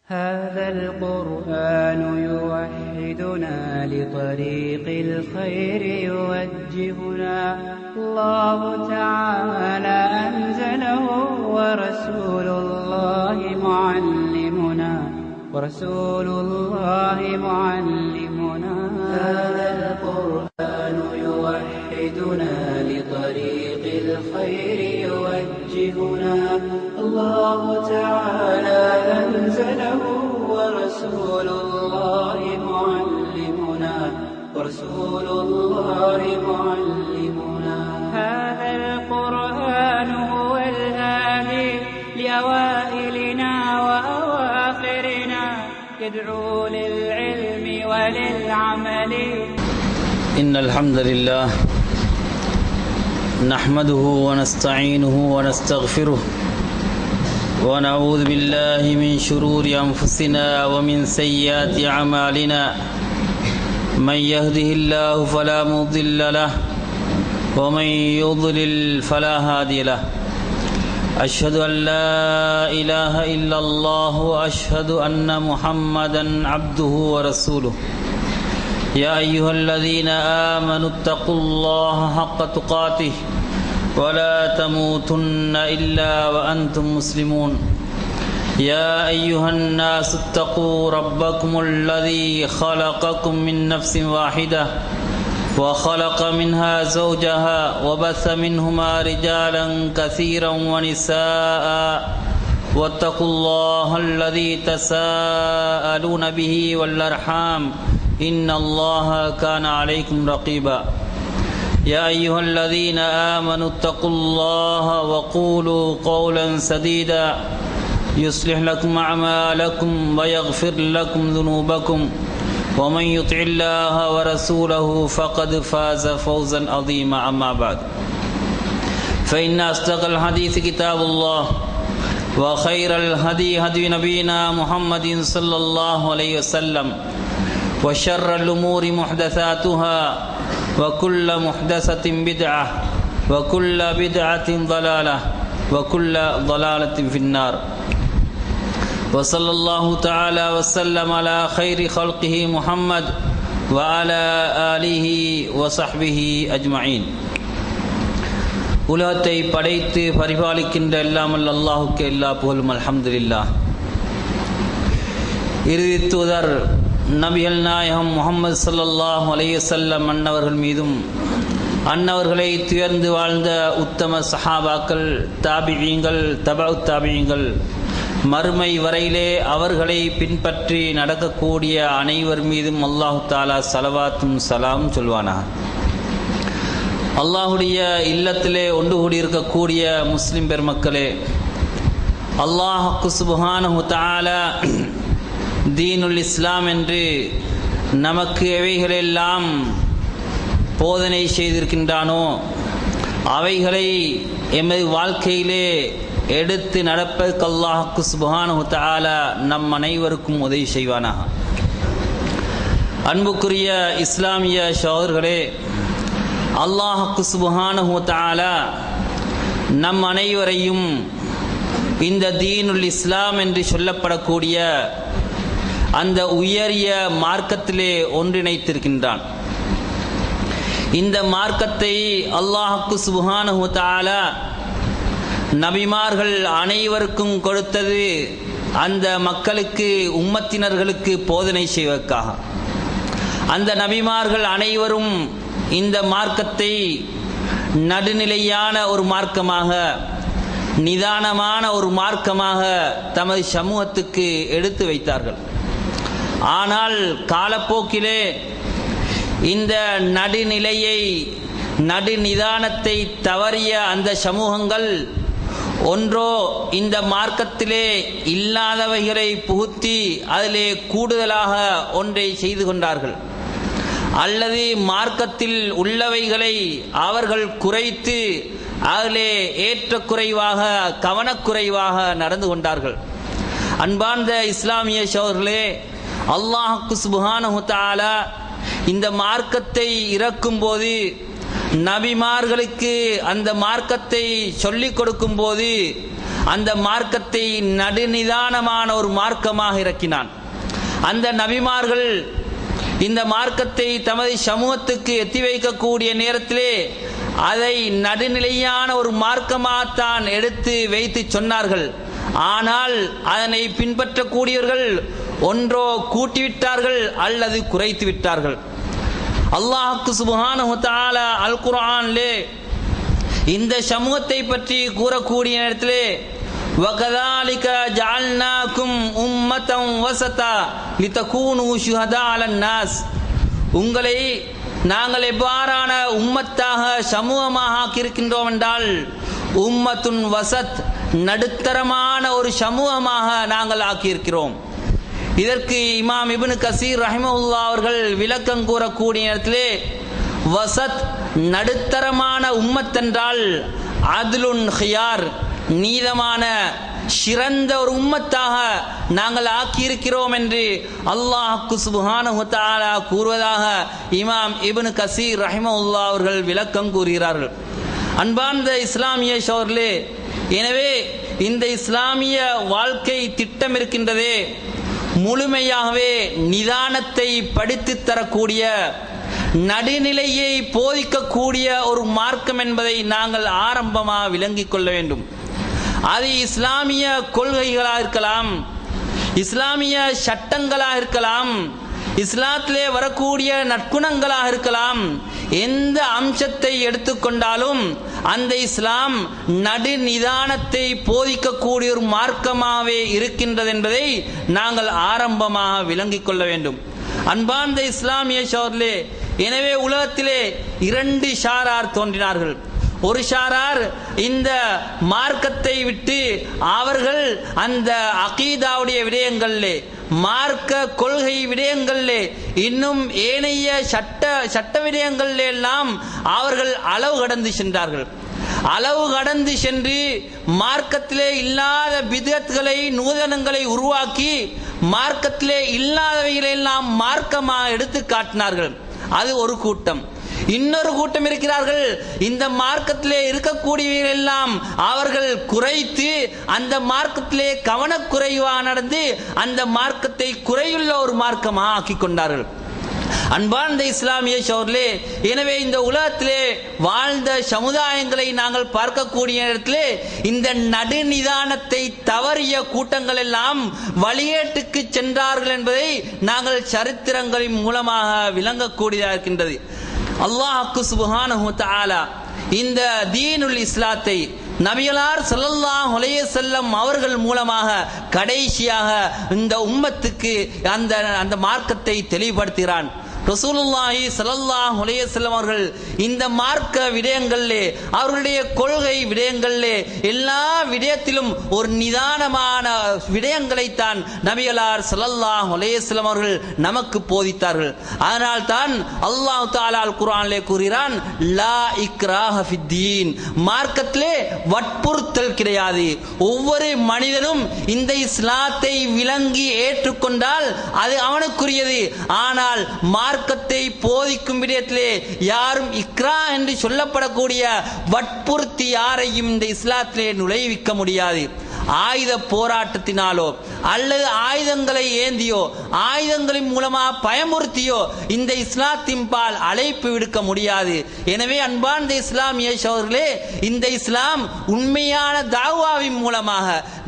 هذا القرآن يوحدنا لطريق الخير يوجهنا الله تعالى أنزله ورسول الله معلمنا هذا القرآن يوحدنا لطريق الخير يوجهنا الله تعالى أنزله ورسول الله معلمنا هذا القرآن هو الهادي لأوائلنا وأواخرنا يدعو للعلم وللعمل. إن الحمد لله نحمده ونستعينه ونستغفره ونعوذ بالله من شرور أنفسنا ومن سيئات أعمالنا من يهده الله فلا مضل له ومن يضلل فلا هادي له. أشهد أن لا إله إلا الله وأشهد أن محمدا عبده ورسوله. يا أيها الذين آمنوا اتقوا الله حق تقاته ولا تموتن إلا وأنتم مسلمون. يا أيها الناس اتقوا ربكم الذي خلقكم من نفس واحدة وخلق منها زوجها وبث منهما رجالا كثيرا ونساء واتقوا الله الذي تساءلون به والأرحام إن الله كان عليكم رقيبا. يا أيها الذين آمنوا اتقوا الله وقولوا قولا سديدا يصلح لكم أعمالكم ويغفر لكم ذنوبكم ومن يطع الله ورسوله فقد فاز فوزا عظيما. أما بعد فإن أصدق الحديث كتاب الله وخير الهدي هدي نبينا محمد صلى الله عليه وسلم وشر الأمور محدثاتها وكل محدثة بدعة وكل بدعة ضلالة وكل ضلالة في النار. وصلى الله تعالى وسلم على خير خلقه محمد وعلى آله وصحبه أجمعين. உலகத்தை படைத்து பரிபாலிக்கின்ற எல்லாமல் அல்லாஹுக்கு எல்லா புகழும் அல்ஹம்துலில்லாஹ். இறுதி தூதர் நபிகள் நாயகம் முஹம்மது ஸல்லல்லாஹு அலைஹி வஸல்லம் அன்னவர்கள் மீதும் அன்னவர்களை துயர்ந்து வாழ்ந்த உத்தம சஹாபாக்கள், தாபிஈங்கள், தபஉ தாபிஈங்கள், மறுமை வரையிலே அவர்களை பின்பற்றி நடக்கக்கூடிய அனைவர் மீதும் அல்லாஹு தஆலா ஸலவாத்தும் சலாம் சொல்வானாக. அல்லாஹுடைய இல்லத்திலே ஒன்று கூடியிருக்கக்கூடிய முஸ்லிம் பெருமக்களே, அல்லாஹ் சுப்ஹானஹு தஆலா தீனுல் இஸ்லாம் என்று நமக்கு எவைகளெல்லாம் போதனை செய்திருக்கின்றானோ அவைகளை எமது வாழ்க்கையிலே எடுத்து நடப்பதற்கு அல்லாஹ் சுப்ஹானஹு தஆலா நம் அனைவருக்கும் உதவி செய்வானாக. அன்புக்குரிய இஸ்லாமிய சகோதரர்களே, அல்லாஹ் சுப்ஹானஹு தஆலா நம் அனைவரையும் இந்த தீனுல் இஸ்லாம் என்று சொல்லப்படக்கூடிய அந்த உயரிய மார்க்கத்திலே ஒன்றிணைத்திருக்கின்றான். இந்த மார்க்கத்தை அல்லாஹ் சுப்ஹானஹு தஆலா நபிமார்கள் அனைவருக்கும் கொடுத்தது அந்த மக்களுக்கு, உம்மத்தினர்களுக்கு போதனை செய்வதற்காக. அந்த நபிமார்கள் அனைவரும் இந்த மார்க்கத்தை நடுநிலையான ஒரு மார்க்கமாக, நிதானமான ஒரு மார்க்கமாக தமது சமூகத்துக்கு எடுத்து வைத்தார்கள். ஆனால் காலப்போக்கிலே இந்த நடுநிலையை, நடுநிதானத்தை தவறிய அந்த சமூகங்கள் ஒன்றோ இந்த மார்க்கத்திலே இல்லாதவைகளை புகுத்தி அதிலே கூடுதலாக ஒன்றை செய்து கொண்டார்கள், அல்லது மார்க்கத்தில் உள்ளவைகளை அவர்கள் குறைத்து அதிலே ஏற்றக்குறைவாக, கவனக்குறைவாக நடந்து கொண்டார்கள். அன்பார்ந்த இஸ்லாமிய சகோதரர்களே, அல்லாஹ் சுப்ஹானஹு தஆலா இந்த மார்க்கத்தை இறக்கும் போது, நபிமார்களுக்கு அந்த மார்க்கத்தை சொல்லிக் கொடுக்கும் போது அந்த மார்க்கத்தை நடுநிதானமான ஒரு மார்க்கமாக இறக்கினான். அந்த நபிமார்கள் இந்த மார்க்கத்தை தமது சமூகத்துக்கு எத்தி வைக்கக்கூடிய நேரத்திலே அதை நடுநிலையான ஒரு மார்க்கமாகத்தான் எடுத்து வைத்து சொன்னார்கள். ஆனால் அதனை பின்பற்றக்கூடியவர்கள் ஒன்றோ கூட்டிவிட்டார்கள் அல்லது குறைத்து விட்டார்கள். அல்லாஹ்வுக்கு சுப்ஹானஹு வ தஆலா அல் குர்ஆனிலே இந்த சமூகத்தை பற்றி கூறக்கூடிய நேரத்திலே وَكَذَلِكَ جَعَلْنَاكُمْ أُمَّةً وَسَطًا لِتَكُونُوا شُهَدَاءَ عَلَى النَّاسِ உங்களை நாங்கள் எவ்வாறான உம்மத்தாக சமூகமாக ஆக்கியிருக்கின்றோம் என்றால் உம்மத்துன் வசத் நடுத்தரமான ஒரு சமூகமாக நாங்கள் ஆக்கியிருக்கிறோம். இதற்கு இமாம் இப்னு கசீர் ரஹிமஹுல்லாஹ் அவர்கள் விளக்கம் கூறக்கூடிய நேரத்திலே வசத் நடுத்தரமான உம்மத் என்றால் அத்லுன் ஹியார் நீதமான சிறந்த ஒரு உம்மத்தாக நாங்கள் ஆக்கியிருக்கிறோம் என்று அல்லாஹ்வுக்கு சுப்ஹானஹு வ தஆலா கூறுவதாக இமாம் இப்னு கசீர் ரஹிமஹுல்லாஹ் அவர்கள் விளக்கம் கூறுகிறார்கள். அன்பார்ந்த இஸ்லாமிய சகோதரர்களே, எனவே இந்த இஸ்லாமிய வாழ்க்கை திட்டம் இருக்கின்றதே முழுமையாகவே நிதானத்தை படித்து தரக்கூடிய நடுநிலையை போதிக்கக்கூடிய ஒரு மார்க்கம் என்பதை நாங்கள் ஆரம்பமாக விளங்கிக் கொள்ள வேண்டும். அது இஸ்லாமிய கொள்கைகளாக இருக்கலாம், இஸ்லாமிய சட்டங்களாக இருக்கலாம், இஸ்லாத்திலே வரக்கூடிய நற்குணங்களாக இருக்கலாம். எந்த அம்சத்தை எடுத்துக்கொண்டாலும் அந்த இஸ்லாம் நடுநிதானத்தை போதிக்கக்கூடிய ஒரு மார்க்கமாகவே இருக்கின்றது என்பதை நாங்கள் ஆரம்பமாக விளங்கிக் கொள்ள வேண்டும். அன்பார்ந்த இஸ்லாமிய சகோதரர்களே, எனவே உலகத்திலே இரண்டு ஷாரார் தோன்றினார்கள். ஒரு ஷாரார் இந்த மார்க்கத்தை விட்டு அவர்கள் அந்த அகீதாவுடைய விடயங்களிலே, மார்க்க கொள்கை விடயங்களிலே, இன்னும் ஏனைய சட்ட விடயங்களிலே எல்லாம் அவர்கள் அளவு கடந்து சென்றார்கள். அளவு கடந்து சென்று மார்க்கத்திலே இல்லாத பிதத்களை நூதனங்களை உருவாக்கி மார்க்கத்திலே இல்லாதவைகளை எல்லாம் மார்க்கமாக எடுத்து காட்டினார்கள். அது ஒரு கூட்டம். இன்னொரு கூட்டம் இருக்கிறார்கள், இந்த மார்க்கத்திலே இருக்கக்கூடியவர்கள் எல்லாம் அவர்கள் குறைத்து அந்த மார்க்கத்திலே கவனக்குறைவாக நடந்து அந்த மார்க்கத்தை குறையுள்ள ஒரு மார்க்கமாக ஆக்கி கொண்டார்கள். அன்பார்ந்த இஸ்லாமிய சகோதரர்களே, எனவே இந்த உலகத்திலே வாழ்ந்த சமுதாயங்களை நாங்கள் பார்க்கக்கூடிய இடத்திலே இந்த நடுநிதானத்தை தவறிய கூட்டங்கள் எல்லாம் வழியேட்டுக்கு சென்றார்கள் என்பதை நாங்கள் சரித்திரங்களின் மூலமாக விளங்கக்கூடியதாக இருக்கின்றது. அல்லாஹ்வுக்கு சுப்ஹானஹு வ தஆலா இந்த தீனுல் இஸ்லாத்தை நபிகளார் ஸல்லல்லாஹு அலைஹி வஸல்லம் அவர்கள் மூலமாக கடைசியாக இந்த உம்மத்துக்கு அந்த மார்க்கத்தை தெளிவுபடுத்துகிறான். ரசூலுல்லாஹி ஸல்லல்லாஹு அலைஹி வஸல்லம் அவர்கள் இந்த மார்க்க விடயங்களிலே, அவர்களுடைய கொள்கை விடயங்களிலே, எல்லா விடயத்திலும் ஒரு நிதானமான விடயங்களைத்தான் நபிகளார் ஸல்லல்லாஹு அலைஹி வஸல்லம் அவர்கள் நமக்கு போதித்தார்கள். அதனால் தான் அல்லாஹ் தஆலா அல் குர்ஆனிலே கூறுகிறான், லா இக்ராஹ ஃபித்தீன், மார்க்கத்திலே வற்புறுத்தல் கிடையாது. ஒவ்வொரு மனிதனும் இந்த இஸ்லாத்தை விளங்கி ஏற்றுக்கொண்டால் அது அவனுக்குரியது. ஆனால் மார்க்கத்தை போதிக்கும் விடயத்திலே யாரும் இக்ரா என்று சொல்லப்படக்கூடிய வற்புறுத்தி யாரையும் இந்த இஸ்லாத்திலே நுழைவிக்க முடியாது. ஆயுத போராட்டத்தினாலோ அல்லது ஆயுதங்களை ஏந்தியோ ஆயுதங்களின் மூலமாக பயமுறுத்தியோ இந்த இஸ்லாத்தின் பால் அழைப்பு விடுக்க முடியாது. எனவே அன்பார்ந்த இஸ்லாமிய சகோதரர்களே, இந்த இஸ்லாம் உண்மையான தாவாவின் மூலமாக,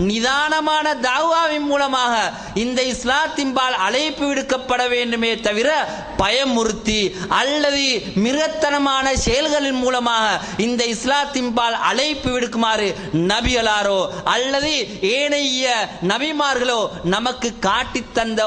நிதானமான தாவாவின் மூலமாக இந்த இஸ்லாத்தின் பால் அழைப்பு விடுக்கப்பட வேண்டுமே தவிர பயமுறுத்தி அல்லது மிருகத்தனமான செயல்களின் மூலமாக இந்த இஸ்லாத்தின் பால் அழைப்பு விடுக்குமாறு நபிகளாரோ அல்லது ஏனைய நபிமார்களோ நமக்கு காட்டி தந்த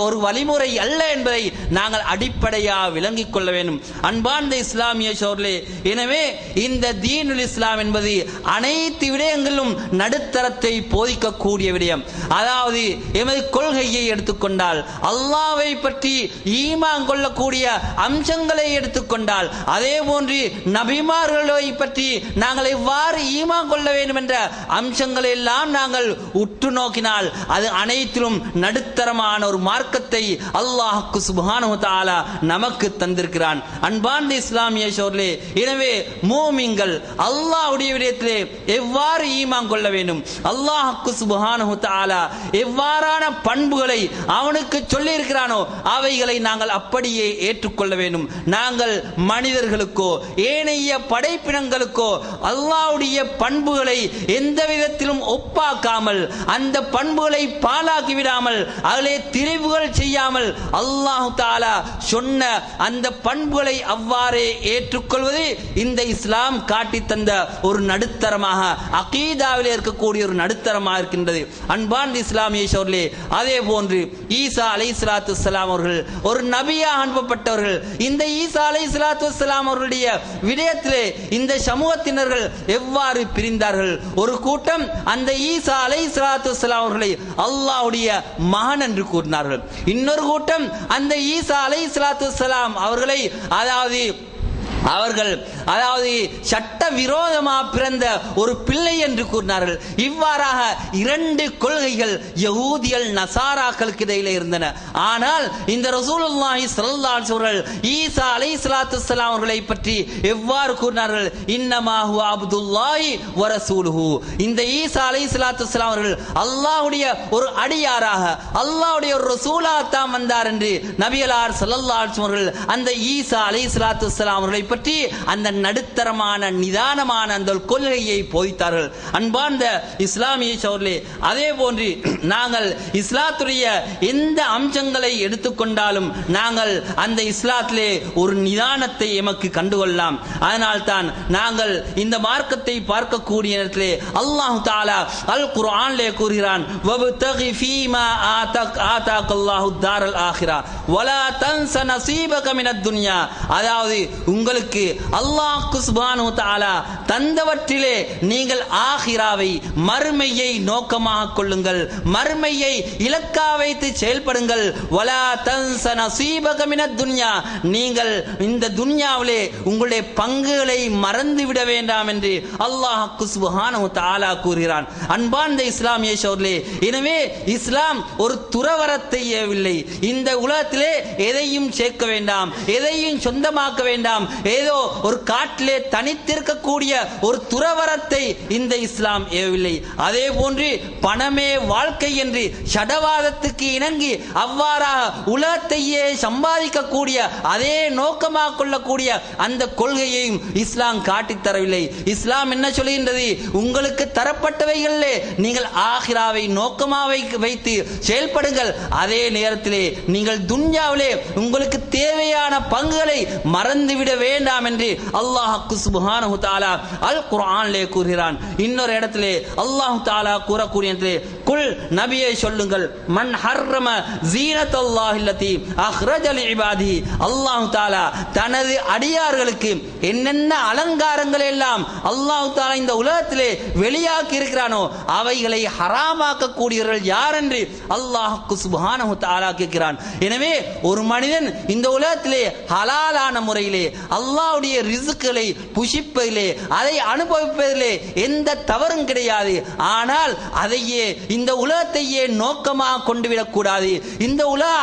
ஒரு வழிமுறை அல்ல என்பதை நாங்கள் அடிப்படையாக விளங்கிக் கொள்ள வேண்டும். அன்பார்ந்த இஸ்லாமிய சகோதரர்களே, எனவே இந்த தீனுல் இஸ்லாம் என்பது அனைத்து விடயங்களிலும் நடுத்தரத்தை போதிக்கக்கூடிய விடயம். அதாவது எமது கொள்கையை எடுத்துக்கொண்டால், அல்லாஹ்வை பற்றி ஈமான் கொள்ளக்கூடிய அம்சங்களை எடுத்துக்கொண்டால், அதே போன்று நபிமார்களை பற்றி நாங்கள் எவ்வாறு ஈமான் கொள்ள வேண்டும் என்ற அம்சங்களை எல்லாம் எல்லாம் நாங்கள் உற்று நோக்கினால் அது அனைத்திலும் நடுத்தரமான ஒரு மார்க்கத்தை அல்லாஹ் சுப்ஹானஹு வ தஆலா நமக்கு தந்திருக்கிறான். அன்பார்ந்த இஸ்லாமிய சகோதரர்களே, எனவே மூமின்கள் அல்லாஹ்வுடைய விடயத்திலே எவ்வாறு ஈமான் கொள்ள வேண்டும், அல்லாஹ் சுப்ஹானஹு வ தஆலா எவ்வாறான பண்புகளை அவனுக்கு சொல்லி இருக்கிறானோ அவைகளை நாங்கள் அப்படியே ஏற்றுக்கொள்ள வேண்டும். நாங்கள் மனிதர்களுக்கோ ஏனைய படைப்பினங்களுக்கோ அல்லாஹ்வுடைய பண்புகளை எந்த விதத்திலும் ஒப்பாக்காமல், அந்த பண்புகளை பாழாக்கி விடாமல், அதிலே திரிவுகள் செய்யாமல் அல்லாஹ் தஆலா சொன்ன அந்த பண்புகளை அவ்வாறே ஏற்றுக்கொள்வது இந்த இஸ்லாம் காட்டி தந்த ஒரு நடுத்தரமாக, அகீதாவிலே இருக்கக்கூடிய ஒரு நடுத்தரமாக இருக்கின்றது. அன்பார்ந்த இஸ்லாமிய சகோதரர்களே, அதே போன்று ஈசா அலைஹிஸ்ஸலாத்து வஸ்ஸலாம் அவர்கள் ஒரு நபியாக அனுப்பப்பட்டவர்கள். இந்த ஈசா அலைஹிஸ்ஸலாத்து வஸ்ஸலாம் அவர்களுடைய விடயத்திலே இந்த சமூகத்தினர்கள் எவ்வாறு பிரிந்தார்கள்? ஒரு கூட்டம் அந்த ஈசா அலைஹிஸ்ஸலாத்து வஸ்ஸலாம் அவர்களை அல்லாஹ்வுடைய மகன் என்று கூறினார்கள். இன்னொரு கூட்டம் அந்த ஈசா அலைஹிஸ்ஸலாத்து வஸ்ஸலாம் அவர்களை அவர்கள் சட்ட விரோதமாக பிறந்த ஒரு பிள்ளை என்று கூறினார்கள். இவ்வாறாக இரண்டு கொள்கைகள் யஹூதிகள் நசாராக்களுக்கு இடையிலே இருந்தன. ஆனால் இந்த ரசூலுல்லாஹி ஸல்லல்லாஹு அலைஹி வஸல்லம் ஈசா அலைஹிஸ்ஸலாத்து வஸ்ஸலாம் அவர்களை பற்றி எவ்வாறு கூறினார்கள்? இன்னமா ஹுவ அப்துல்லாஹி வ ரசூலுஹு. இந்த ஈசா அலைஹிஸ்ஸலாத்து வஸ்ஸலாம் அவர்கள் அல்லாஹ்வுடைய ஒரு அடியாராக, அல்லாஹ்வுடைய ஒரு ரசூலாக தான் வந்தார் என்று நபியலார் ஸல்லல்லாஹு அலைஹி வஸல்லம் அவர்கள் அந்த ஈசா அலைஹிஸ்ஸலாத்து வஸ்ஸலாம் அவர்களை பற்றி அந்த நடுத்தரமான நிதானமான அந்த கொள்கையை போதித்தார்கள். அன்பார்ந்த இஸ்லாமிய சகோதரர்களே, அதே போன்று நாங்கள் இஸ்லாத்துடைய எந்த அம்சங்களை எடுத்துக்கொண்டாலும் நாங்கள் அந்த இஸ்லாத்திலே ஒரு நிதானத்தை எமக்கு கண்டுகொள்ளலாம். அதனால் தான் நாங்கள் இந்த மார்க்கத்தை பார்க்கக்கூடிய நேரத்திலே அல்லாஹ் தஆலா அல் குர்ஆனிலே கூறுகிறான், வப்தகி ஃபீமா ஆதாக்கல்லாஹு தாரல் ஆகிரா வலா தன்ஸ நஸீபக மினத் துன்யா. அதாவது உங்களுக்கு அல்லாஹ் சுப்ஹானஹு வ தஆலா தந்தவற்றிலே நீங்கள் ஆகிராவை, மறுமையை நோக்கமாக கொள்ளுங்கள், மறுமையை இலக்காக வைத்து செயல்படுங்கள். வலா தன்ஸ நஸீபக மினத் துன்யா, நீங்கள் இந்த துன்யாவிலே உங்களுடைய பங்குகளை மறந்துவிட வேண்டாம் என்று அல்லாஹ் சுப்ஹானஹு வ தஆலா கூறுகிறான். அன்பார்ந்த இஸ்லாமிய சகோதரர்களே, எனவே இஸ்லாம் ஒரு துறவரத்தை ஏவவில்லை. இந்த உலகத்திலே எதையும் சேர்க்க வேண்டாம், எதையும் சொந்தமாக்க வேண்டாம், ஏதோ ஒரு காட்டிலே தனித்திருக்கக்கூடிய ஒரு துறவரத்தை இந்த இஸ்லாம் ஏவவில்லை. அதே போன்று பணமே வாழ்க்கை என்று ஷடவாதத்துக்கு இணங்கி அவ்வாறாக உலகத்தையே சம்பாதிக்கக்கூடிய அதே நோக்கமாக கொள்ளக்கூடிய அந்த கொள்கையையும் இஸ்லாம் காட்டித் தரவில்லை. இஸ்லாம் என்ன சொல்கின்றது? உங்களுக்கு தரப்பட்டவைகளிலே நீங்கள் ஆகிராவை நோக்கமாக வைத்து செயல்படுங்கள். அதே நேரத்திலே நீங்கள் துன்யாவிலே உங்களுக்கு தேவையான பங்குகளை மறந்துவிட வேண்டாம் என்று அல்லாஹ் சுப்ஹானஹு வ தஆலா அல் குர்ஆனிலே கூறுகிறான். இன்னொரு இடத்திலே அல்லாஹ் தஆலா கூறக்கூடிய இடத்திலே, குல் நபியே சொல்லுங்கள், மன் ஹர்ரம ஜீனத்தல்லாஹி அல்லதி அக்ரஜ லிஇபாதிஹி. அல்லாஹ் தஆலா தனது அடியார்களுக்கு என்னென்ன அலங்காரங்கள் எல்லாம் அல்லாஹ் தஆலா இந்த உலகத்திலே வெளியாக்கி இருக்கிறானோ அவைகளை ஹராமாக்க கூடியவர்கள் யார் என்று அல்லாஹ் சுப்ஹானஹு வ தஆலா கேட்கிறான். எனவே ஒரு மனிதன் இந்த உலகத்திலே ஹலாலான முறையிலே அல்லாஹ்வுடைய ரிஸ்களை புஷிப்பதிலே, அதை அனுபவிப்பதிலே எந்த தவறும் கிடையாது. ஆனால் அதையே இந்த உலகத்தையே நோக்கமாக கொண்டுவிடக் கூடாது. இந்த உலக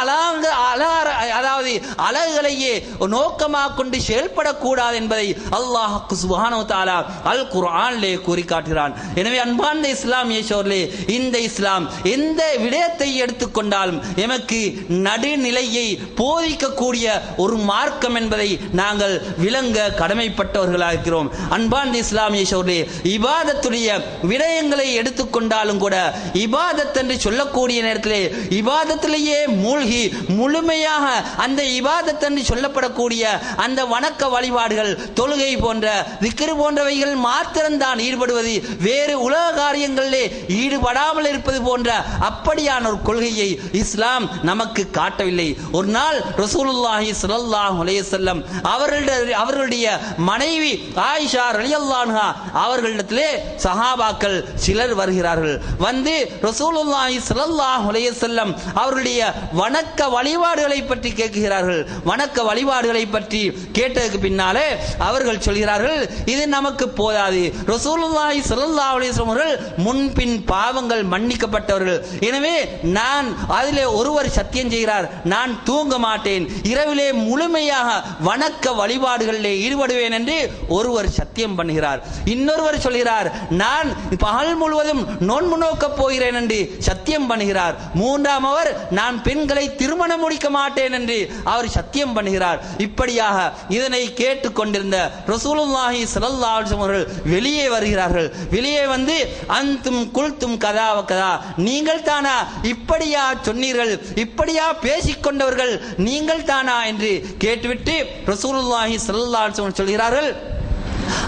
அழகுகளையே நோக்கமாக கொண்டு செயல்படக்கூடாது என்பதை அல்லாஹ் சுப்ஹானஹு வ தஆலா அல் குர்ஆனிலே கூறி காட்டுகிறான். எனவே அன்பார்ந்த இஸ்லாமிய சகோதரர்களே, இந்த இஸ்லாம் எந்த விடயத்தை எடுத்துக்கொண்டாலும் எமக்கு நடுநிலையை போதிக்கக்கூடிய ஒரு மார்க்கம் என்பதை நாங்கள் விளங்க கடமைப்பட்டவர்களாக இருக்கிறோம். அன்பார்ந்த இஸ்லாமிய சகோதரர்களே, இபாதத்துடைய விடயங்களை எடுத்துக்கொண்டாலும் கூட இபாதத் என்று சொல்லக்கூடிய நேரத்திலே இபாதத்திலேயே மூழ்கி முழுமையாக அந்த இபாதத் என்று சொல்லப்படக்கூடிய அந்த வணக்க வழிபாடுகள், தொழுகை போன்ற திக்ர் போன்றவைகள் மாத்திரம்தான் ஈடுபடுவது, வேறு உலக காரியங்களிலே ஈடுபடாமல் இருப்பது போன்ற அப்படியான ஒரு கொள்கையை இஸ்லாம் நமக்கு காட்டவில்லை. ஒரு நாள் ரசூலுல்லாஹி ஸல்லல்லாஹு அலைஹி வஸல்லம் அவர்களுடைய மனைவி ஆயிஷா ரலியல்லாஹு அன்ஹா அவர்களிடத்திலே சஹாபாக்கள் சிலர் வருகிறார்கள். வந்து ரசூலுல்லாஹி ஸல்லல்லாஹு அலைஹி வஸல்லம் அவருடைய வணக்க வழிபாடுகளை பற்றி கேட்கிறார்கள். வணக்க வழிபாடுகளை பற்றி கேட்டதுக்கு பின்னாலே அவர்கள் சொல்கிறார்கள், இது நமக்கு போதாது. ரசூலுல்லாஹி ஸல்லல்லாஹு அலைஹி வஸல்லம் அவர்கள் முன்பின் பாவங்கள் மன்னிக்கப்பட்டவர்கள். எனவே நான் அதிலே ஒருவர் சத்தியம் செய்கிறார், நான் தூங்க மாட்டேன், இரவிலே முழுமையாக வணக்க வழிபாடுகளிலே ஈடுபடுவேன் என்று ஒருவர் சத்தியம் பண்ணுகிறார். இன்னொருவர் சொல்கிறார், நான் பகல் முழுவதும் நோன்பு நோக்கப் போகிறேன் என்று சத்தியம் பண்ணுகிறார். மூன்றாம் அவர், நான் பெண்களை திருமணம் முடிக்க மாட்டேன் என்று அவர் சத்தியம் பண்ணுகிறார். இப்படியாக இதனை கேட்டுக் கொண்டிருந்த ரசூலுல்லாஹி ஸல்லல்லாஹு அலைஹி வஸல்லம் அவர்கள் வெளியே வருகிறார்கள். வெளியே வந்து, அந்தும் குல்தும் கதா கதா, நீங்கள் தானா இப்படியா சொன்னீர்கள், இப்படியா பேசிக்கொண்டவர்கள் நீங்கள் தானா என்று கேட்டுவிட்டு ரசூலுல்லாஹி ஸல்லல்லாஹு அலைஹி வஸல்லம் சொல்கிறார்கள்,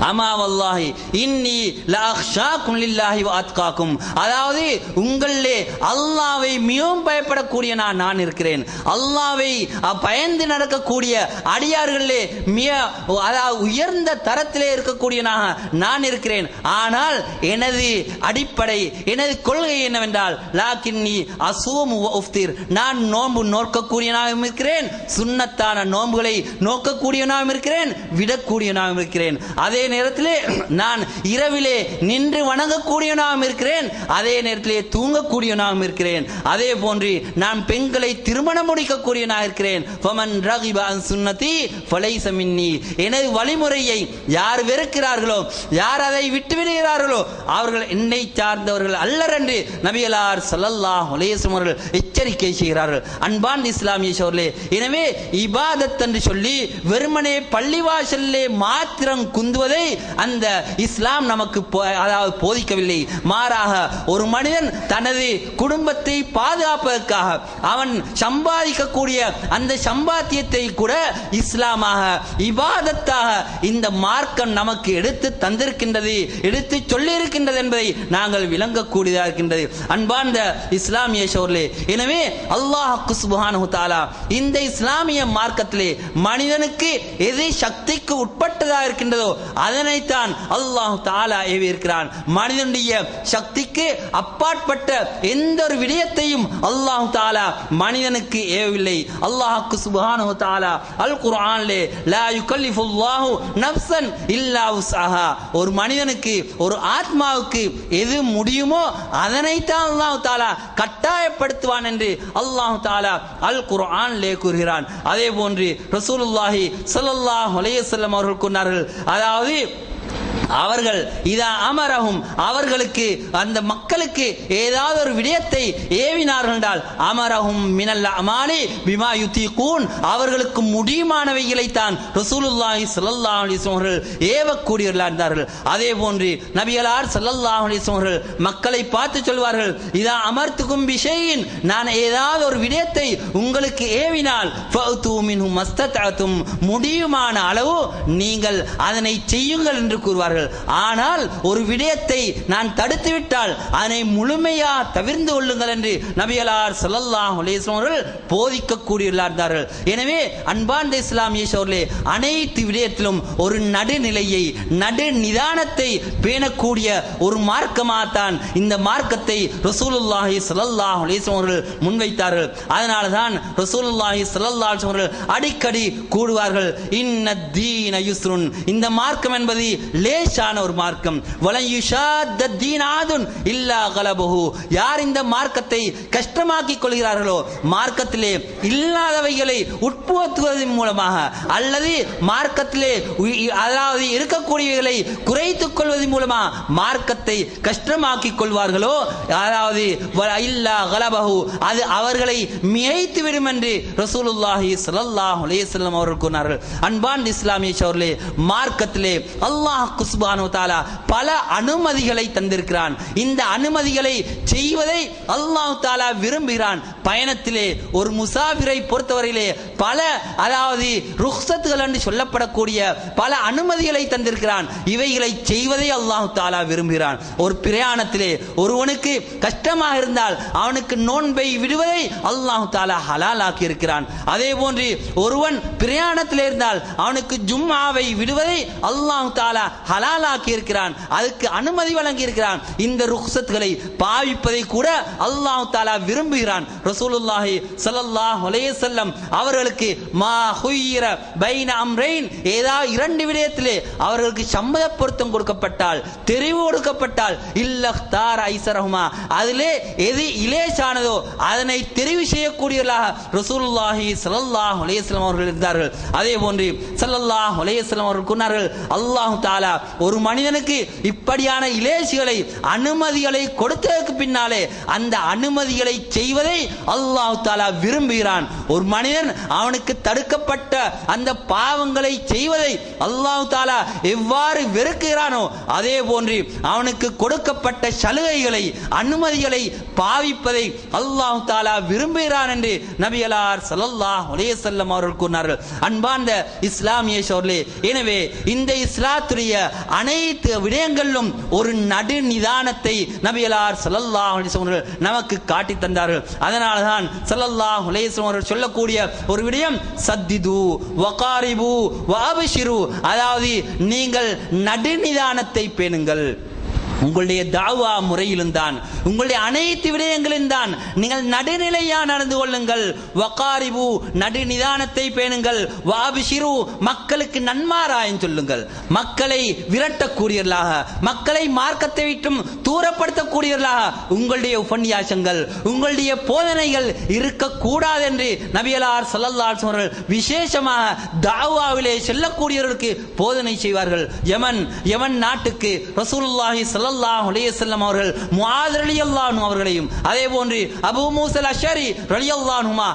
அமா வல்லாஹி இன்னி லஅக்ஷாக்கும் லில்லாஹி வ அத்காக்கும், அதாவது உங்களிலே அல்லாஹ்வை மிகவும் பயப்படக்கூடிய நான் இருக்கிறேன். அல்லாஹ்வை பயந்து நடக்கக்கூடிய அடியார்களிலே மிக அதாவது உயர்ந்த தரத்திலே இருக்கக்கூடிய நான் இருக்கிறேன். ஆனால் எனது அடிப்படை, எனது கொள்கை என்னவென்றால், லாக்கின்னி அசூமு வ உஃப்திர், நான் நோன்பு நோக்கக்கூடியவனாகவும் இருக்கிறேன், சுன்னத்தான நோன்புகளை நோக்கக்கூடியவனாகவும் இருக்கிறேன், விடக்கூடியவனாகவும் இருக்கிறேன். அதே நேரத்திலே நான் இரவிலே நின்று வணங்கக்கூடியவனாகவும் இருக்கிறேன், அதே நேரத்திலே தூங்கக்கூடியவனாகவும் இருக்கிறேன். அதே போன்று நான் பெண்களை திருமணம் முடிக்கக்கூடியவனாக இருக்கிறேன். ஃபமன் ரகிப அன் சுன்னதி ஃபலைஸ மின்னி, எனது வழிமுறையை யார் வெறுக்கிறார்களோ, யார் அதை விட்டுவிடுகிறார்களோ அவர்கள் என்னை சார்ந்தவர்கள் அல்லர் என்று நபிகளார் ஸல்லல்லாஹு அலைஹி வஸல்லம் அவர்கள் எச்சரிக்கை செய்கிறார்கள். அன்பார்ந்த இஸ்லாமிய சகோதரர்களே, எனவே இபாதத் என்று சொல்லி வெறுமனே பள்ளிவாசலிலே மாத்திரம் குந்துவதை அந்த இஸ்லாம் நமக்கு அதாவது போதிக்கவில்லை. மாறாக ஒரு மனிதன் தனது குடும்பத்தை பாதுகாப்பதற்காக அவன் சம்பாதிக்கக்கூடிய அந்த சம்பாத்தியத்தை கூட இஸ்லாமாக இபாதத்தாக இந்த மார்க்கம் நமக்கு எடுத்து தந்திருக்கின்றது, எடுத்து சொல்லி இருக்கின்றது என்பதை நாங்கள் விளங்கக்கூடியதாக இருக்கின்றது. அன்பார்ந்த இஸ்லாமிய சகோதரர்களே, எனவே அல்லாஹ் சுப்ஹானஹு தஆலா இந்த இஸ்லாமிய மார்க்கத்திலே மனிதனுக்கு எது சக்திக்கு உட்பட்டதாக இருக்கின்றதோ அதனைத்தான் அல்லாஹ் தஆலா ஏவி இருக்கிறான். மனிதனுடைய சக்திக்கு அப்பாற்பட்ட எந்த ஒரு விடயத்தையும் அல்லாஹ் தஆலா மனிதனுக்கு ஏவவில்லை. அல்லாஹ் சுப்ஹானஹு தஆலா அல் குர்ஆனிலே லா யுகல்லிஃபுல்லாஹு நஃப்ஸன் இல்லா உஸ்அஹா, ஒரு மனிதனுக்கு ஒரு ஆத்மாவுக்கு எது முடியுமோ அதனைத்தான் அல்லாஹ் தஆலா கட்டாயப்படுத்துவான் என்று அல்லாஹ் தஆலா அல் குர்ஆனிலே கூறுகிறான். அதே போன்று ரசூலுல்லாஹி ஸல்லல்லாஹு அலைஹி வஸல்லம் அவர்கள் கூறினார்கள், அதாவது அவர்கள் இதா அமரஹும், அவர்களுக்கு அந்த மக்களுக்கு ஏதாவது ஒரு விடயத்தை ஏவினார்கள் என்றால், அமரஹும் மினல் அமாலி பிமா யுதீகூன், அவர்களுக்கு முடியுமானவைகளை தான் ரசூலுல்லாஹி ஸல்லல்லாஹு அலைஹி வஸல்லம் அவர்கள் ஏவக்கூடியவர்களாக இருந்தார்கள். அதே போன்று நபிகளார் ஸல்லல்லாஹு அலைஹி வஸல்லம் அவர்கள் மக்களை பார்த்து சொல்வார்கள், இதா அமர்த்துக்கும் பிஷைஇன், நான் ஏதாவது ஒரு விடயத்தை உங்களுக்கு ஏவினால் ஃபஅது மின்ஹு மஸ்ததஅதும், முடியுமான அளவு நீங்கள் அதனை செய்யுங்கள் என்று கூறுவார்கள். ஆனால் ஒரு விடயத்தை நான் தடுத்து விட்டால் அதனை முழுமையா தவிர்ந்து கொள்ளுங்கள் என்று நபிகளார் ஸல்லல்லாஹு அலைஹி வஸல்லம் அவர்கள் போதிக்கக்கூடியவர்களாக இருந்தார்கள். எனவே அன்பார்ந்த இஸ்லாமிய சகோதரர்களே, அனைத்து விடயத்திலும் ஒரு நடுநிலையை, நடு நிதானத்தை பேணக்கூடிய ஒரு மார்க்கமாகத்தான் இந்த மார்க்கத்தை ரசூலுல்லாஹி ஸல்லல்லாஹு அலைஹி வஸல்லம் அவர்கள் முன்வைத்தார்கள். அதனால தான் ரசூலுல்லாஹி ஸல்லல்லாஹு அலைஹி வஸல்லம் அவர்கள் அடிக்கடி கூறுவார்கள், இன்னத் தீன யுஸ்ருன், இந்த மார்க்கம் என்பது லேசான ஒரு மார்க்கம். வலன் யுஷாத்த தீன் ஆதுன் இல்லா கலபஹு, யார் இந்த மார்க்கத்தை கஷ்டமாக்கிக் கொள்கிறார்களோ, மார்க்கத்திலே இல்லாதவைகளை உட்புகுத்துவதன் மூலமாக அல்லது மார்க்கத்திலே அதாவது இருக்கக்கூடியவைகளை குறைத்துக் கொள்வதன் மூலமாக மார்க்கத்தை கஷ்டமாக்கிக் கொள்வார்களோ, அதாவது இல்லா கலபஹு, அது அவர்களை மிகைத்து விடும் என்று ரசூலுல்லாஹி ஸல்லல்லாஹு அலைஹி வஸல்லம் அவர்கள் கூறினார்கள். அன்பார்ந்த இஸ்லாமிய சகோதரர்களே, மார்க்கத்திலே அல்லாஹ் சுப்ஹானஹு தஆலா பல அனுமதிகளை தந்திருக்கிறான். இந்த அனுமதிகளை செய்வதை அல்லாஹ் தஆலா விரும்புகிறான். பயணத்திலே ஒரு முசாஃபிரை பொறுத்தவரையிலே பல அதாவது ருக்ஸத்துகள் என்று சொல்லப்படக்கூடிய பல அனுமதிகளை தந்திருக்கிறான். இவைகளை செய்வதை அல்லாஹ் தஆலா விரும்புகிறான். ஒரு பிரயாணத்திலே ஒருவனுக்கு கஷ்டமாக இருந்தால் அவனுக்கு நோன்பை விடுவதை அல்லாஹ் தஆலா ஹலால் ஆக்கி இருக்கிறான். அதே போன்று ஒருவன் பிரயாணத்தில் இருந்தால் அவனுக்கு ஜும்ஆவை விடுவதை அல்லாஹ் தஆலா ஹலால் ஹலாலாக்கி இருக்கிறான், அதுக்கு அனுமதி வழங்கி இருக்கிறான். இந்த ருக்ஸத்களை பாவிப்பதை கூட அல்லாஹ் தஆலா விரும்புகிறான். ரசூலுல்லாஹி ஸல்லல்லாஹு அலைஹி வஸல்லம் அவர்களுக்கு மா ஹுய்யிர பைன அம்ரைன், ஏதாவது இரண்டு விடயத்திலே அவர்களுக்கு சம்மத பொருத்தம் கொடுக்கப்பட்டால், தெரிவு கொடுக்கப்பட்டால், இல்லக்தார ஐஸரஹுமா, அதிலே எது இலேசானதோ அதனை தெரிவு செய்யக்கூடியவர்களாக ரசூலுல்லாஹி ஸல்லல்லாஹு அலைஹி வஸல்லம் அவர்கள் இருந்தார்கள். அதே போன்று ஸல்லல்லாஹு அலைஹி வஸல்லம் அவர்கள் கூறினார்கள், அல்லாஹ் தஆலா ஒரு மனிதனுக்கு இப்படியான இலேசுகளை அனுமதிகளை கொடுத்ததற்கு பின்னாலே அந்த அனுமதிகளை செய்வதை அல்லாஹ் தஆலா விரும்புகிறான். ஒரு மனிதன் அவனுக்கு தடுக்கப்பட்ட அந்த பாவங்களை செய்வதை அல்லாஹ் தஆலா எவ்வாறு வெறுக்கிறானோ அதே போன்று அவனுக்கு கொடுக்கப்பட்ட சலுகைகளை அனுமதிகளை பாவிப்பதை அல்லாஹ் தஆலா விரும்புகிறான் என்று நபியலார் ஸல்லல்லாஹு அலைஹி வஸல்லம் அவர்கள் கூறினார்கள். அன்பார்ந்த இஸ்லாமிய சகோதரர்களே, எனவே இந்த இஸ்லாத்துடைய அனைத்து விடயங்களிலும் ஒரு நடுநிதானத்தை நபியலார் ஸல்லல்லாஹு அலைஹி வஸல்லம் நமக்கு காட்டி தந்தார்கள். அதனால தான் ஸல்லல்லாஹு அலைஹி வஸல்லம் அவர்கள் சொல்லக்கூடிய ஒரு விடயம் சத்திது வகாரிபு வஅப்ஷிரு, அதாவது நீங்கள் நடுநிதானத்தை பேணுங்கள். உங்களுடைய தாவா முறையிலும் தான், உங்களுடைய அனைத்து விடயங்களிலும் தான் நீங்கள் நடுநிலையா நடந்து கொள்ளுங்கள். வகாரிபு, நடுநிதானத்தை பேணுங்கள். வாபிஷிரு, மக்களுக்கு நன்மாராயம் சொல்லுங்கள். மக்களை விரட்டக்கூடியவர்களாக, மக்களை மார்க்கத்தை விட்டும் தூரப்படுத்தக்கூடியவர்களாக உங்களுடைய உபன்யாசங்கள், உங்களுடைய போதனைகள் இருக்கக்கூடாது என்று நபியலார் ஸல்லல்லாஹு அலைஹி வஸல்லம் விசேஷமாக தாவாவிலே செல்லக்கூடியவர்களுக்கு போதனை செய்வார்கள். யமன் நாட்டுக்கு ரசூலுல்லாஹி ஸல்லல்லாஹு அலைஹி வஸல்லம் அவர்கள் முஆத் ரலியல்லாஹு அன்ஹு அவர்களையும் அதே போன்று அபூ மூஸா அஷ்அரி ரலியல்லாஹு அன்ஹுமா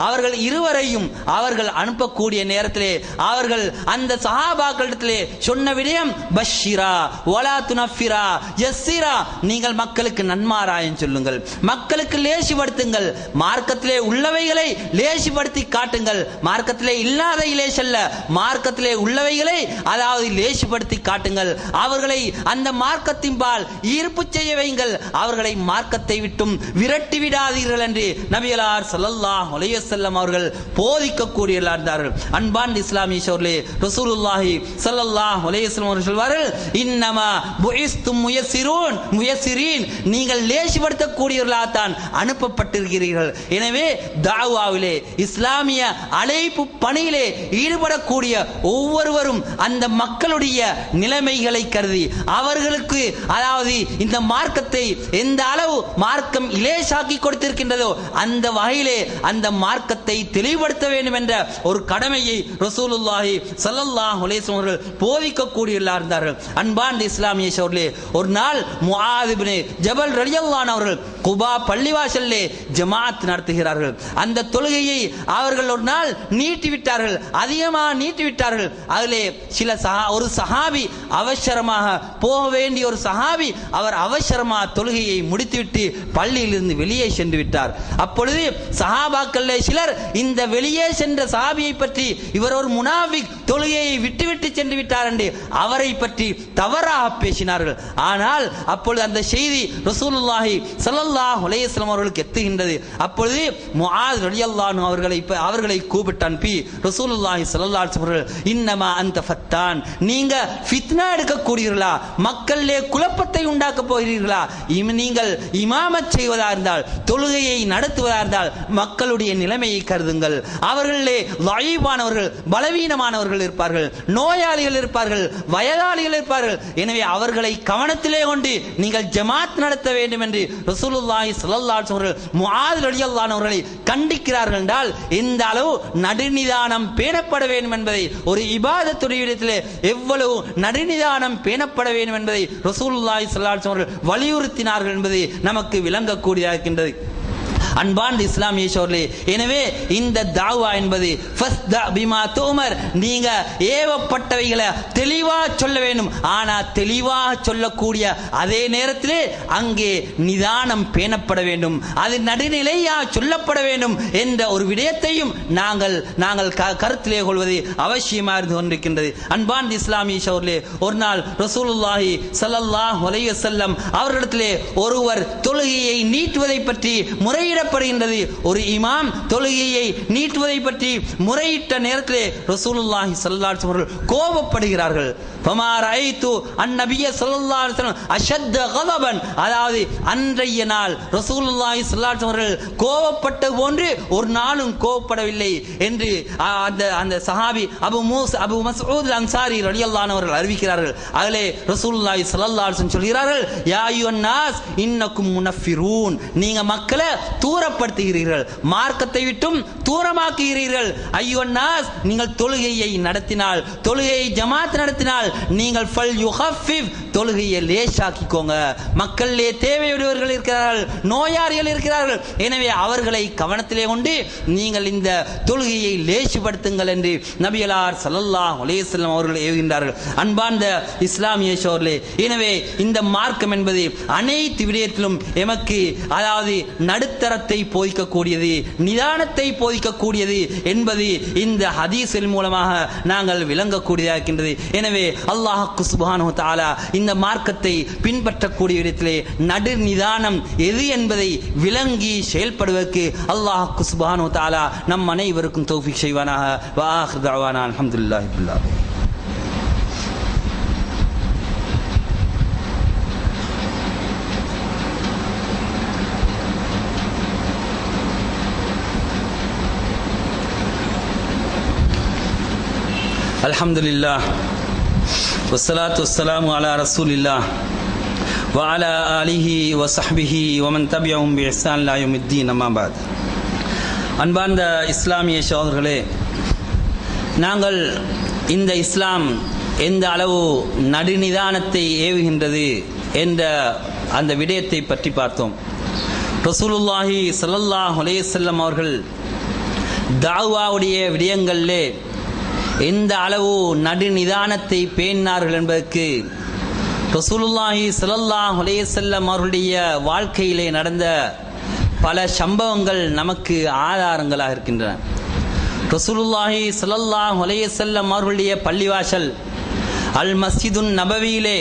அவர்கள் இருவரையும் அவர்கள் அனுப்பக்கூடிய நேரத்திலே அவர்கள் அந்த சஹாபாக்களிடத்திலே சொன்ன விடயம் பஷ்ஷிரா வலா துனஃபிரா யஸ்ஸிரா, நீங்கள் மக்களுக்கு நன்மாராயம் சொல்லுங்கள், மக்களுக்கு லேசிப்படுத்துங்கள், மார்க்கத்திலே உள்ளவைகளை லேசிப்படுத்தி காட்டுங்கள், மார்க்கத்திலே இல்லாத லேசல்ல, மார்க்கத்திலே உள்ளவைகளை அதாவது லேசிப்படுத்தி காட்டுங்கள், அவர்களை அந்த மார்க்கத்தின்பால் ஈர்ப்பு செய்ய வையுங்கள், அவர்களை மார்க்கத்தை விட்டும் விரட்டி விடாதீர்கள் என்று நபியலார் ஸல்லல்லாஹு அலைஹி வஸல்லம் அவர்கள் போதிக்கக்கூடியவர்களாக இருந்தார்கள். அன்பார்ந்த இஸ்லாமிய சகோதரர்களே, ரசூலுல்லாஹி ஸல்லல்லாஹு அலைஹி வஸல்லம் அவர்கள் சொல்வார்கள், இன்னமா புஇஸ்தும் முயஸ்ஸிரீன், நீங்கள் லேசிப்படுத்தக்கூடியவர்களாக தான் அனுப்பப்பட்டிருக்கிறீர்கள். எனவே தாவாவிலே இஸ்லாமிய அழைப்பு பணியிலே ஈடுபடக்கூடிய ஒவ்வொருவரும் அந்த மக்களுடைய நிலைமைகளை கருதி அவர்களுக்கு அதாவது இந்த மார்க்கத்தை எந்த அளவு மார்க்கம் இலேசாக்கி கொடுத்திருக்கின்றதோ அந்த வகையிலே அந்த மார்க்கத்தை தெளிவுபடுத்த வேண்டும் என்ற ஒரு கடமையை ரசூலுல்லாஹி ஸல்லல்லாஹு அலைஹி வஸல்லம் அவர்கள் போதிக்கக்கூடியவர்களாக இருந்தார்கள். அன்பார்ந்த இஸ்லாமிய சகோதரர்களே, ஒரு நாள் முஆத் இப்னு ஜபல் ரலியல்லாஹு அன்ஹு அவர்கள் குபா பள்ளிவாசலிலே ஜமாத் நடத்துகிறார்கள். அந்த தொழுகையை அவர்கள் ஒரு நாள் நீட்டிவிட்டார்கள், அதிகமாக நீட்டிவிட்டார்கள். அதிலே ஒரு சஹாபி அவசரமாக போக வேண்டிய ஒரு சஹாபி அவர் அவசரமாக தொழுகையை முடித்துவிட்டு பள்ளியிலிருந்து வெளியே சென்று விட்டார். அப்பொழுது சஹாபாக்களே சிலர் இந்த வெளியே சென்ற சஹாபியை பற்றி இவர் ஒரு முனாஃபிக், தொழுகையை விட்டுவிட்டு சென்று விட்டார் என்று அவரை பற்றி தவறாக பேசினார்கள். ஆனால் அப்பொழுது அந்த செய்தி ரசூலுல்லாஹி ஸல்லல்லாஹு அலைஹி வஸல்லம் அவர்களுக்கு எத்துகின்றது. அப்பொழுது முஆத் ரலியல்லாஹு அன்ஹு அவர்களை கூப்பிட்டு அனுப்பி ரசூலுல்லாஹி ஸல்லல்லாஹு அலைஹி வஸல்லம் இன்னமா அன்த ஃபத்தான், நீங்க ஃபித்னா எடுக்கக்கூடியவர்களா, மக்களிலே குழப்பத்தை உண்டாக்க போகிறீர்களா, நீங்கள் இமாமத் செய்வதா இருந்தால், தொழுகையை நடத்துவதா இருந்தால் மக்களுடைய நிலைமையை கருதுங்கள். அவர்களே லைபானவர்கள், பலவீனமானவர்கள் இருப்பார்கள், நோயாளிகள் இருப்பார்கள், வயதாளிகள் இருப்பார்கள். எனவே அவர்களை கவனத்திலே கொண்டு நீங்கள் ஜமாத் நடத்த வேண்டும் என்று ரசூலுல்லாஹி ஸல்லல்லாஹு அலைஹி வஸல்லம் முஆத் ரலியல்லாஹு அன்ஹு அவர்களை கண்டிக்கிறார்கள் என்றால் எந்த அளவு நடுநிதானம் பேணப்பட வேண்டும் என்பதை, ஒரு இபாதத்துடைய இடத்திலே எவ்வளவு நடுநிதானம் பேணப்பட வேண்டும் என்பதை ரசூலுல்லாஹி ஸல்லல்லாஹு அலைஹி வஸல்லம் அவர்கள் வலியுறுத்தினார்கள் என்பது நமக்கு விளங்கக்கூடியதாக இருக்கின்றது. அன்பார்ந்த இஸ்லாமிய சகோதரர்களே, எனவே இந்த தாவா என்பது ஃபஸ்தா பிமா துமர், நீங்க ஏவப்பட்டவைகளை தெளிவாக சொல்ல வேண்டும். ஆனால் தெளிவாக சொல்லக்கூடிய அதே நேரத்திலே அங்கே நிதானம் பேணப்பட வேண்டும், அது நடுநிலையாக சொல்லப்பட வேண்டும் என்ற ஒரு விடயத்தையும் நாங்கள் கருத்திலே கொள்வது அவசியமாக இருந்து கொண்டிருக்கின்றது. அன்பார்ந்த இஸ்லாமிய சகோதரர்களே, ஒரு நாள் ரசூலுல்லாஹி ஸல்லல்லாஹு அலைஹி வஸல்லம் அவர்களிடத்திலே ஒருவர் தொழுகையை நீட்டுவதை பற்றி முறையிட முறையிடப்படுகின்றது. ஒரு இமாம் தொழுகையை நீட்டுவதை பற்றி முறையிட்ட நேரத்திலே ரசூலுல்லாஹி ஸல்லல்லாஹு அலைஹி வஸல்லம் கோபப்படுகிறார்கள். ஃபமா ரஅய்து அன்-நபிய ஸல்லல்லாஹு அலைஹி வஸல்லம் அஷத்த கலபன், அதாவது அன்றைய நாள் ரசூலுல்லாஹி ஸல்லல்லாஹு அலைஹி வஸல்லம் கோபப்பட்ட போன்று ஒரு நாளும் கோபப்படவில்லை என்று அந்த சஹாபி அபு மஸ்ஊத் அன்சாரி ரலியல்லாஹு அன்ஹு அவர்கள் அறிவிக்கிறார்கள். அதிலே ரசூலுல்லாஹி ஸல்லல்லாஹு அலைஹி வஸல்லம் சொல்கிறார்கள், யா அய்யுன் நாஸ் இன்னக்கும் முனஃபிரூன், நீங்க மக்களை தூரப்படுத்துகிறீர்கள், மார்க்கத்தை விட்டும் தூரமாக்குகிறீர்கள். அய்யுன் நாஸ், நீங்கள் தொழுகையை நடத்தினால், தொழுகையை ஜமாத் நடத்தினால் நீங்கள் ஃபல் யுஹஃபிஃப், தொழுகையை லேசாக்கிக்கோங்க. மக்களிலே தேவையுடையவர்கள் இருக்கிறார்கள், நோயாளிகள் இருக்கிறார்கள், எனவே அவர்களை கவனத்திலே கொண்டு நீங்கள் இந்த தொழுகையை லேசுபடுத்துங்கள் என்று நபியலார் ஸல்லல்லாஹு அலைஹி வஸல்லம் அவர்கள் ஏவுகின்றார்கள். அன்பார்ந்த இஸ்லாமிய சகோதரர்களே, எனவே இந்த மார்க்கம் என்பது அனைத்து விடயத்திலும் எமக்கு, அதாவது நடுத்தரத்தை போதிக்கக்கூடியது, நிதானத்தை போதிக்கக்கூடியது என்பது இந்த ஹதீஸின் மூலமாக நாங்கள் விளங்கக்கூடியதாக இருக்கின்றது. எனவே அல்லாஹ் சுப்ஹானஹு வ தஆலா இந்த மார்க்கத்தை பின்பற்றக்கூடிய விதத்திலே நடு நிதானம் எது என்பதை விளங்கி செயல்படுவதற்கு அல்லாஹ் சுப்ஹானஹு வ தஆலா நம் அனைவருக்கும் தௌஃபீக் செய்வானாக. வ ஆகிரு தஅவானா அல்ஹம்துலில்லாஹி ரப்பில் ஆலமீன். அல்ஹம்துலில்லாஹ் வஸ்ஸலாத்து வஸ்ஸலாமு அலா ரசூலில்லாஹ் வ அலா ஆலிஹி வ ஸஹ்பிஹி வ மன் தபிஅஹும் பி இஹ்சான் இலா யௌமித்தீன். அம்மா பஅத். அன்பார்ந்த இஸ்லாமிய சகோதரர்களே, நாங்கள் இந்த இஸ்லாம் எந்த அளவு நடுநிதானத்தை ஏவுகின்றது என்ற அந்த விடயத்தை பற்றி பார்த்தோம். ரசூலுல்லாஹி ஸல்லல்லாஹு அலைஹி வஸல்லம் அவர்கள் தாவாவுடைய விடயங்களிலே எந்த அளவு நடுநிதானத்தை பேணினார்கள் என்பதற்கு ரசூலுல்லாஹி ஸல்லல்லாஹு அலைஹி வஸல்லம் அவர்களுடைய வாழ்க்கையிலே நடந்த பல சம்பவங்கள் நமக்கு ஆதாரங்களாக இருக்கின்றன. ரசூலுல்லாஹி ஸல்லல்லாஹு அலைஹி வஸல்லம் அவர்களுடைய பள்ளிவாசல் அல் மஸ்ஜிதுன் நபவியிலே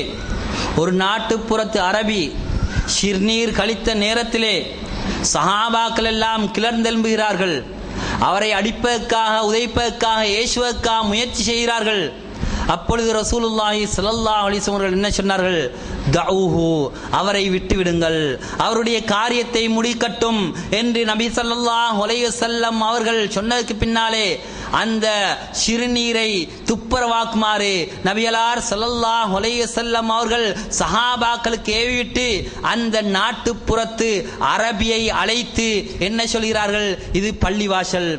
ஒரு நாட்டுப்புறத்து அரபி சிறுநீர் கழித்த நேரத்திலே சஹாபாக்கள் எல்லாம் கிளர்ந்தெழும்புகிறார்கள். அவரை அடிப்பதற்காக, உதைப்பதற்காக, ஏசுவதற்காக முயற்சி செய்கிறார்கள். அப்பொழுது ரசூலுல்லாஹி ஸல்லல்லாஹு அலைஹி வஸல்லம் அவர்கள் என்ன சொன்னார்கள்? தஊஹு, அவரை விட்டுவிடுங்கள், அவருடைய காரியத்தை முடிக்கட்டும் என்று நபி ஸல்லல்லாஹு அலைஹி வஸல்லம் அவர்கள் சொன்னதற்கு பின்னாலே அந்த சிறுநீரை துப்புரவாக்குமாறு நபியலார் ஸல்லல்லாஹு அலைஹி வஸல்லம் அவர்கள் சஹாபாக்களுக்கு ஏவிவிட்டு அந்த நாட்டுப்புறத்து அரபியை அழைத்து என்ன சொல்கிறார்கள்? இது பள்ளிவாசல்,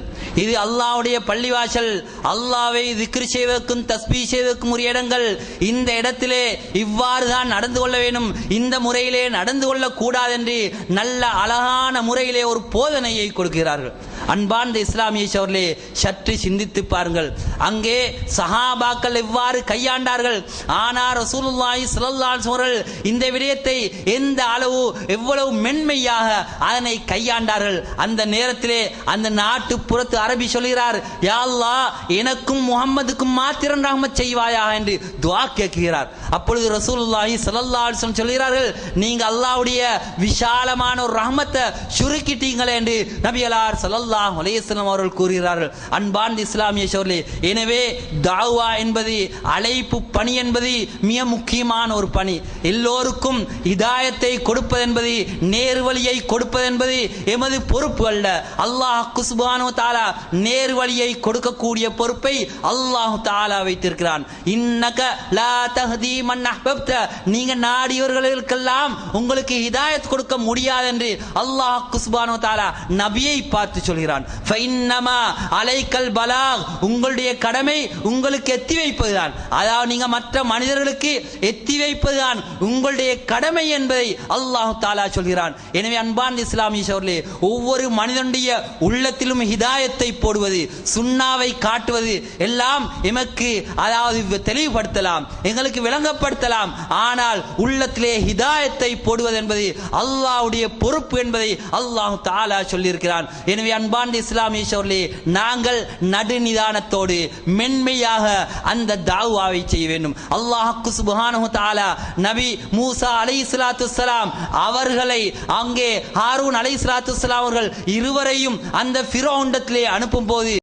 இது அல்லாஹ்வுடைய பள்ளிவாசல், அல்லாஹ்வை திக்ர் செய்வதற்கும் தஸ்பீஹ் செய்வதற்கும் உரிய இடங்கள். இந்த இடத்திலே இவ்வாறு தான் நடந்து கொள்ள வேண்டும், இந்த முறையிலே நடந்து கொள்ளக்கூடாது என்று நல்ல அழகான முறையிலே ஒரு போதனையை கொடுக்கிறார்கள். அன்பார்ந்த இஸ்லாமிய சகோதரர்களே, சற்று சிந்தித்து பாருங்கள். அங்கே சஹாபாக்கள் எவ்வாறு கையாண்டார்கள், ஆனால் ரசூலுல்லாஹி ஸல்லல்லாஹு அலைஹி வஸல்லம் இந்த விடயத்தை எந்த அளவு, எவ்வளவு மென்மையாக அதனை கையாண்டார்கள். அந்த நேரத்திலே அந்த நாட்டுப்புறத்து அரபி சொல்கிறார், யா அல்லாஹ், எனக்கும் முஹம்மதுக்கும் மாத்திரம் ரஹ்மத் செய்வாயாக என்று துஆ கேட்கிறார். அப்பொழுது ரசூலுல்லாஹி ஸல்லல்லாஹு அலைஹி வஸல்லம் சொல்கிறார்கள், நீங்க அல்லாஹ்வுடைய விசாலமான ஒரு ரஹ்மத்தை சுருக்கிட்டீங்களே என்று நபியலார் ஸல்லல்லாஹு அலைஹி வஸல்லம் அவர்கள் கூறுகிறார்கள். அன்பார்ந்த இஸ்லாமிய சகோதரர்களே, எனவே தாவா என்பது, அழைப்பு பணி என்பது மிக முக்கியமான ஒரு பணி. எல்லோருக்கும் ஹிதாயத்தை கொடுப்பது என்பது, நேர்வழியை கொடுப்பது என்பது எமது பொறுப்பு அல்ல. அல்லாஹ் சுப்ஹானஹு வ தஆலா நேர்வழியை கொடுக்கக்கூடிய பொறுப்பை அல்லாஹ் தஆலா வைத்திருக்கிறான். இன்னக லா தஹ்தி மன் அஹ்பப்த, நீங்க நாடியவர்களுக்கெல்லாம் உங்களுக்கு ஹிதாயத் கொடுக்க முடியாது என்று அல்லாஹ் சுப்ஹானஹு வ தஆலா நபியை பார்த்து சொல்கிறான். ஃபைன்னமா அலைக்கல் பலாக், உங்களுடைய கடமை உங்களுக்கு எத்தி வைப்பதுதான். அதாவது நீங்க மற்ற மனிதர்களுக்கு எத்தி வைப்பதுதான் உங்களுடைய கடமை என்பதை அல்லாஹ் தஆலா சொல்கிறான். எனவே அன்பார்ந்த இஸ்லாமிய சகோதரர்களே, ஒவ்வொரு மனிதனுடைய உள்ளத்திலும் ஹிதாயத்தை போடுவது, சுன்னாவை காட்டுவது எல்லாம் எமக்கு, அதாவது தெளிவுபடுத்தலாம், எங்களுக்கு விளங்கப்படுத்தலாம். ஆனால் உள்ளத்திலே ஹிதாயத்தை போடுவது என்பது அல்லாஹ்வுடைய பொறுப்பு என்பதை அல்லாஹ் தஆலா சொல்லியிருக்கிறான். எனவே அன்பார்ந்த இஸ்லாமிய சகோதரர்களே, நாங்கள் நடுநிதானத்தோடு மென்மையாக அந்த தாவாவை செய்ய வேண்டும். அல்லாஹ் சுப்ஹானஹு வ தஆலா நபி மூசா அலைஹிஸ்ஸலாத்து வஸ்ஸலாம் அவர்களை அங்கே ஹாரூன் அலைஹிஸ்ஸலாத்து வஸ்ஸலாம் அவர்கள் இருவரையும் அந்த ஃபிரௌனிடத்திலே அனுப்பும் போது